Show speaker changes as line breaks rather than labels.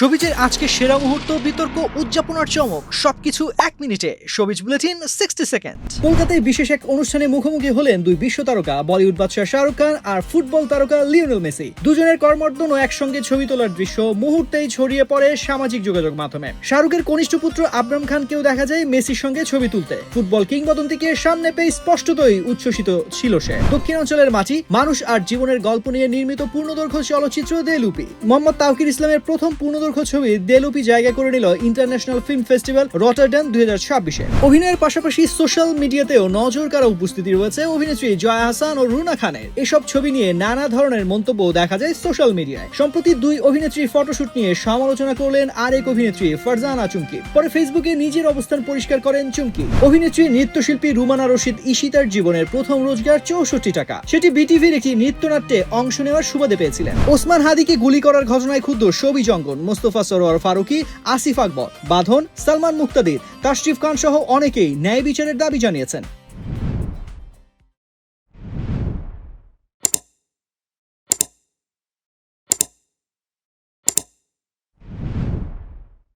শোবিজের আজকে সেরা মুহূর্ত, বিতর্ক, উদযাপন আর চমক সবকিছু এক মিনিটে। Showbiz bulletin 60 second. কলকাতায় বিশেষ এক অনুষ্ঠানে মুখোমুখি হলেন দুই বিশ্ব তারকা, বলিউড বাদশা শাহরুখ খান আর ফুটবল তারকা লিওনেল মেসি। দুজনের কর্মর্দন ও একসঙ্গে ছবি তোলার দৃশ্য মুহূর্তেই ছড়িয়ে পড়ে সামাজিক যোগাযোগ মাধ্যমে। শাহরুখের কনিষ্ঠ পুত্র আবরাম খানকেও দেখা যায় মেসির সঙ্গে ছবি তুলতে। ফুটবল কিংবদন্তিকে সামনে পেয়ে স্পষ্টতই উচ্ছ্বসিত ছিল সে। দক্ষিণাঞ্চলের মাটি, মানুষ আর জীবনের গল্প নিয়ে নির্মিত পূর্ণদৈর্ঘ্য চলচ্চিত্র দেলুপি। মোহাম্মদ তাওকির ইসলামের প্রথম পূর্ণদৈর্ঘ্য ছবি দেলুপি জায়গা করে নিল ইন্টারন্যাশনাল ফিল্ম ফেস্টিভ্যাল রটারডাম 2026-এ। অভিনয়ের পাশাপাশি সোশ্যাল মিডিয়াতেও নজর কাড়া উপস্থিতি রয়েছে অভিনেত্রী জয়া আহসান ও রুনা খানের। এসব ছবি নিয়ে নানা ধরনের মন্তব্য দেখা যায় সোশ্যাল মিডিয়ায়। সম্প্রতি দুই অভিনেত্রী ফটোশুট নিয়ে সমালোচনা করলেন আরেক অভিনেত্রী ফারজানা চুমকি। পরে ফেসবুকে নিজের অবস্থান পরিষ্কার করেন চুমকি। অভিনেত্রী নৃত্যশিল্পী রুমানা রশিদ ঈশিতার জীবনের প্রথম রোজগার 64 টাকা। সেটি বিটিভির একটি নৃত্যনাট্যে অংশ নেওয়ার সুবাদে পেয়েছিলেন। ওসমান হাদিকে গুলি করার ঘটনায় ক্ষুব্ধ শোবিজ অঙ্গন। মোস্তফা সরোয়ার ফারুকী, আসিফ আকবর, বাঁধন, সালমান মুক্তাদির, তাশরিফ খান সহ অনেকেই ন্যায় বিচারের দাবি জানিয়েছেন।